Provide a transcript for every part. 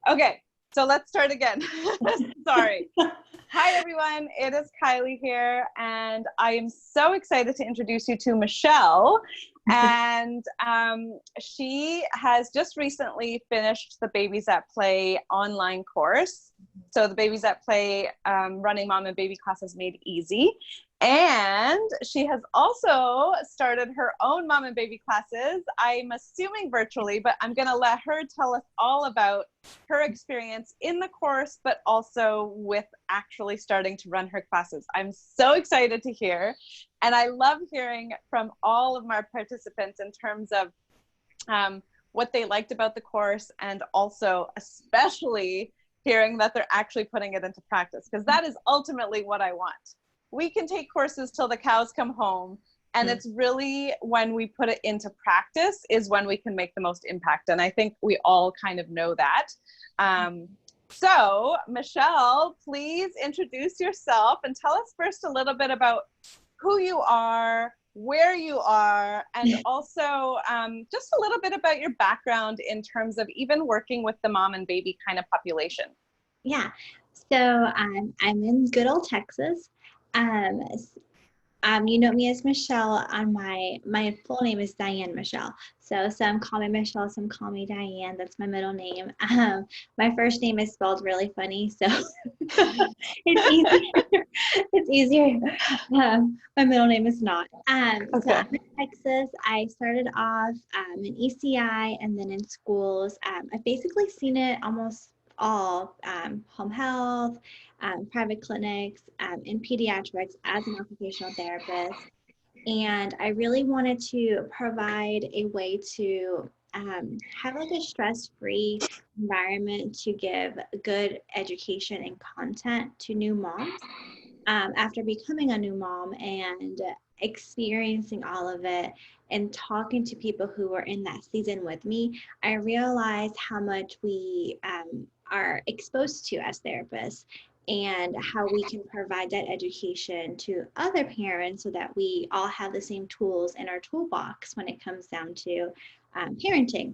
Okay, so let's start again. Sorry. Hi, everyone. It is Kylie here, and I am so excited to introduce you to Michelle. And she has just recently finished the Babies at Play online course. So the Babies at Play Running Mom and Baby Classes Made Easy. And she has also started her own mom and baby classes, I'm assuming virtually, but I'm going to let her tell us all about her experience in the course, but also with actually starting to run her classes. I'm so excited to hear. And I love hearing from all of my participants in terms of what they liked about the course, and also especially hearing that they're actually putting it into practice, because that is ultimately what I want. We can take courses till the cows come home, and it's really when we put it into practice is when we can make the most impact. And I think we all kind of know that. So Michelle, please introduce yourself and tell us first a little bit about who you are, where you are, and also just a little bit about your background in terms of even working with the mom and baby kind of population. Yeah, so I'm in good old Texas. You know me as Michelle. On my full name is Diane Michelle. So some call me Michelle, some call me Diane. That's my middle name. My first name is spelled really funny, so it's easier. It's easier. My middle name is not. Okay. So I'm in Texas. I started off in ECI and then in schools. I've basically seen it almost all, home health, private clinics, in pediatrics as an occupational therapist. And I really wanted to provide a way to have like a stress-free environment to give good education and content to new moms. After becoming a new mom and experiencing all of it and talking to people who were in that season with me, I realized how much we are exposed to as therapists, and how we can provide that education to other parents so that we all have the same tools in our toolbox when it comes down to parenting.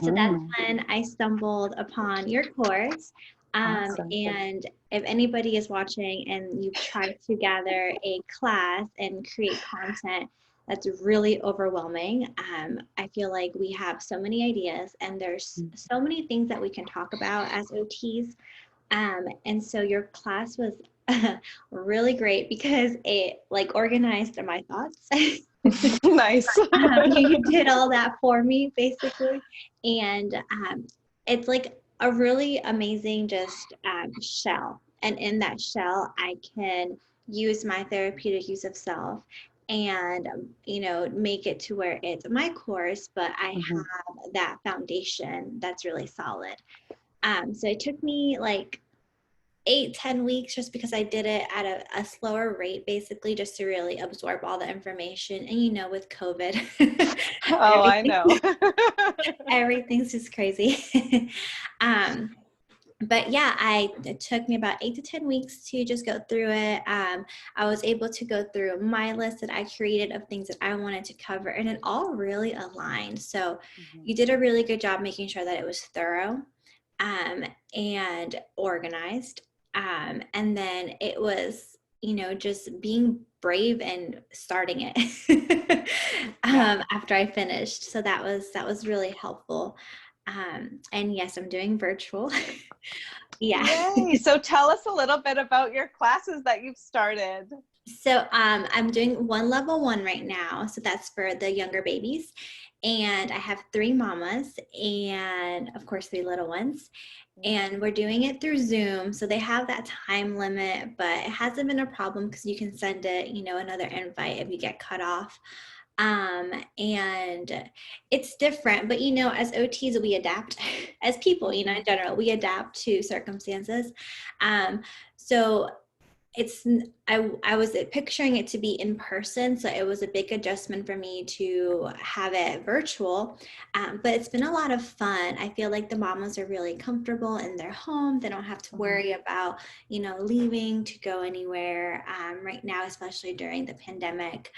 So that's when I stumbled upon your course. Awesome. And if anybody is watching and you've tried to gather a class and create content, that's really overwhelming. I feel like we have so many ideas and there's so many things that we can talk about as OTs. And so your class was really great because it like organized my thoughts. Nice. You did all that for me basically. And it's like a really amazing just shell. And in that shell, I can use my therapeutic use of self and, make it to where it's my course, but I have that foundation that's really solid. So it took me like 8-10 weeks just because I did it at a slower rate, basically just to really absorb all the information. And with COVID, Oh, I know. everything's just crazy. But yeah, it took me about 8 to 10 weeks to just go through it. I was able to go through my list that I created of things that I wanted to cover, and it all really aligned. So you did a really good job making sure that it was thorough and organized. And then it was, just being brave and starting it after I finished. So that was really helpful. And yes, I'm doing virtual. Yeah. Yay. So tell us a little bit about your classes that you've started. So I'm doing level 1 right now. So that's for the younger babies. And I have 3 mamas and of course 3 little ones. And we're doing it through Zoom. So they have that time limit, but it hasn't been a problem because you can send it, another invite if you get cut off. And it's different, but as OTs, we adapt as people, in general, we adapt to circumstances. So I was picturing it to be in person, so it was a big adjustment for me to have it virtual, but it's been a lot of fun. I feel like the mamas are really comfortable in their home. They don't have to worry about, leaving to go anywhere right now, especially during the pandemic.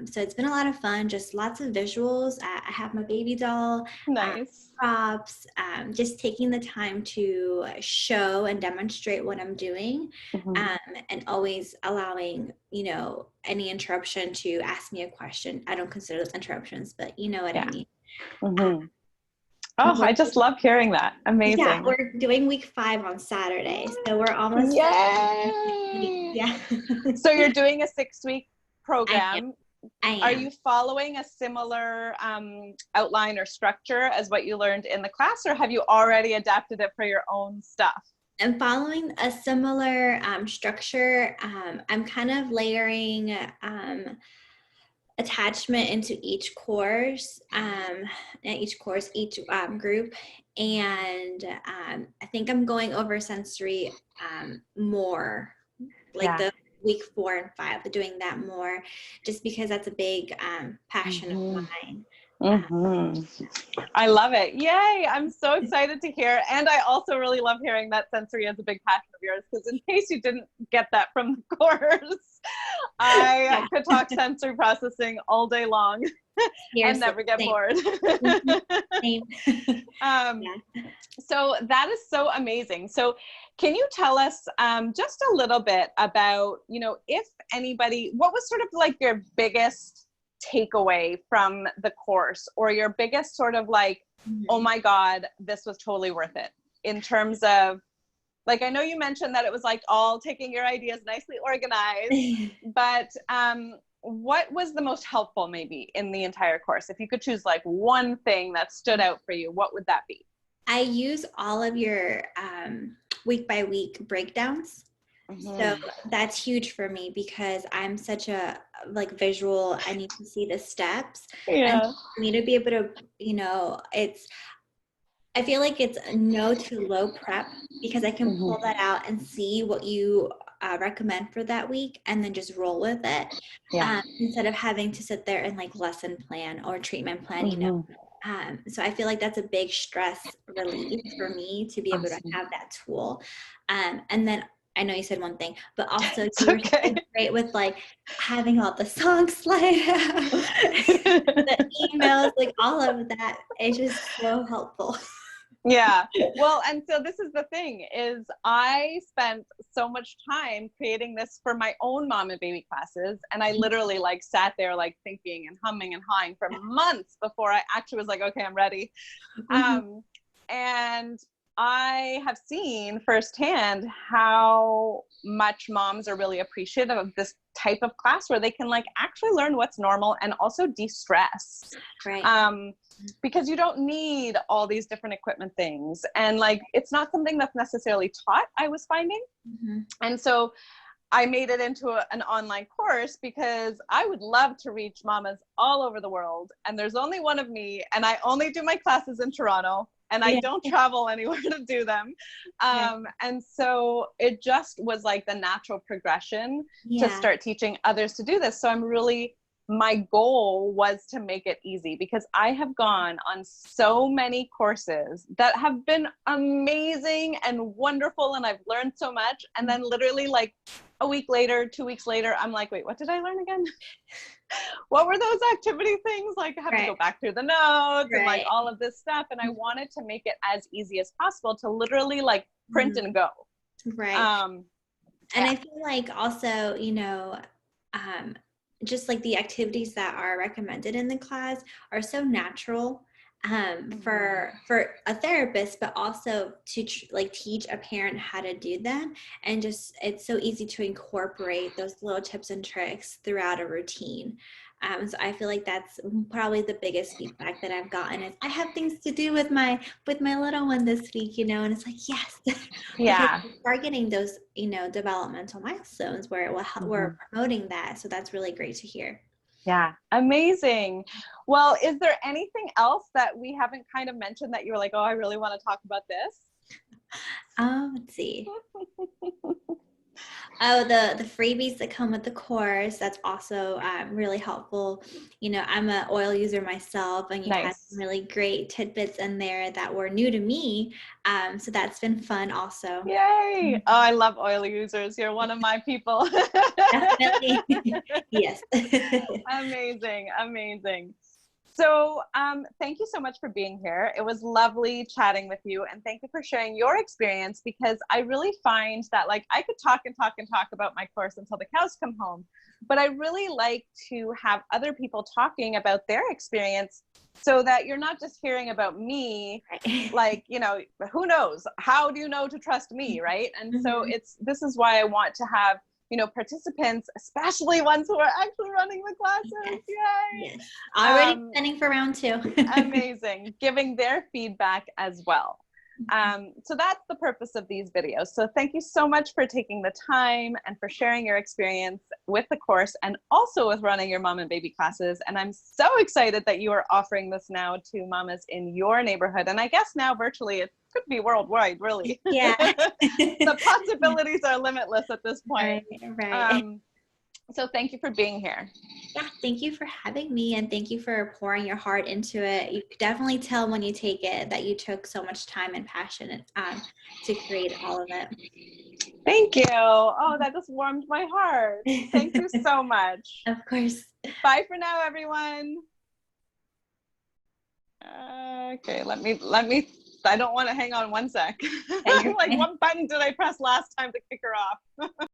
So it's been a lot of fun, just lots of visuals. I have my baby doll, Nice. props, just taking the time to show and demonstrate what I'm doing, and always allowing, any interruption to ask me a question. I don't consider those interruptions, but you know what I mean. Oh, I just love hearing that. Amazing. Yeah, we're doing week 5 on Saturday, so we're almost Yay! Yeah. So you're doing a 6-week program. I am. Are you following a similar outline or structure as what you learned in the class, or have you already adapted it for your own stuff? I'm following a similar structure. I'm kind of layering attachment into each course, each group. And I think I'm going over sensory more, like the week 4 and 5, doing that more, just because that's a big passion of mine. I love it. Yay. I'm so excited to hear. And I also really love hearing that sensory is a big passion of yours, because in case you didn't get that from the course, I could talk sensory processing all day long and never get bored. So that is so amazing. So can you tell us just a little bit about, if anybody, what was sort of like your biggest takeaway from the course, or your biggest sort of like, oh my God, this was totally worth it, in terms of, like, I know you mentioned that it was like all taking your ideas nicely organized, but what was the most helpful maybe in the entire course? If you could choose like one thing that stood out for you, what would that be? I use all of your week by week breakdowns. So that's huge for me, because I'm such a visual. I need to see the steps. And for me to be able to, I feel like it's no too low prep, because I can pull that out and see what you recommend for that week, and then just roll with it, instead of having to sit there and lesson plan or treatment plan, so I feel like that's a big stress relief for me, to be able to have that tool. And then I know you said one thing, but also you were so great with having all the songs slide out, the emails, all of that. It's just so helpful. Yeah. Well, and so this is the thing, is I spent so much time creating this for my own mom and baby classes. And I literally sat there thinking and humming and hawing for months before I actually was like, okay, I'm ready. And I have seen firsthand how much moms are really appreciative of this type of class, where they can actually learn what's normal and also de-stress. Right. Because you don't need all these different equipment things. And it's not something that's necessarily taught, I was finding. And so I made it into an online course, because I would love to reach mamas all over the world. And there's only one of me, and I only do my classes in Toronto, and I don't travel anywhere to do them. And so it just was the natural progression to start teaching others to do this. So my goal was to make it easy, because I have gone on so many courses that have been amazing and wonderful, and I've learned so much. And then literally a week later, 2 weeks later, I'm like, wait, what did I learn again? What were those activity things? I have to go back through the notes and all of this stuff. And I wanted to make it as easy as possible to literally print and go. Right. And I feel also, just the activities that are recommended in the class are so natural for a therapist, but also to teach a parent how to do them. And just, it's so easy to incorporate those little tips and tricks throughout a routine. So I feel like that's probably the biggest feedback that I've gotten, is I have things to do with my little one this week, and it's yes. Yeah. Because we're getting those, developmental milestones where we're promoting that. So that's really great to hear. Yeah. Amazing. Well, is there anything else that we haven't kind of mentioned that you were like, oh, I really want to talk about this? Let's see. Oh, the freebies that come with the course, that's also really helpful. You know, I'm an oil user myself, and you had some Nice. really great tidbits in there that were new to me. So that's been fun also. Yay. Oh, I love oil users. You're one of my people. Definitely. Yes. Amazing, amazing. So, thank you so much for being here. It was lovely chatting with you, and thank you for sharing your experience, because I really find that, like, I could talk and talk and talk about my course until the cows come home, but I really like to have other people talking about their experience, so that you're not just hearing about me, Right. like, you know, who knows? How do you know to trust me, right? And so Mhm. this is why I want to have, you know, participants, especially ones who are actually running the classes. Yes. Yay! Yes. Already Um, planning for round two. Amazing, giving their feedback as well. So that's the purpose of these videos. So thank you so much for taking the time and for sharing your experience with the course and also with running your mom and baby classes. And I'm so excited that you are offering this now to mamas in your neighborhood. And I guess now virtually it could be worldwide, really. Yeah. The possibilities are limitless at this point. Right, right. Um, so thank you for being here. Yeah, thank you for having me, and thank you for pouring your heart into it. You could definitely tell when you take it that you took so much time and passion to create all of it. Thank you. Oh, that just warmed my heart. Thank you so much. Of course. Bye for now, everyone. Okay, I don't want to hang on one sec. Yeah, you're Like, fine. what button did I press last time to kick her off?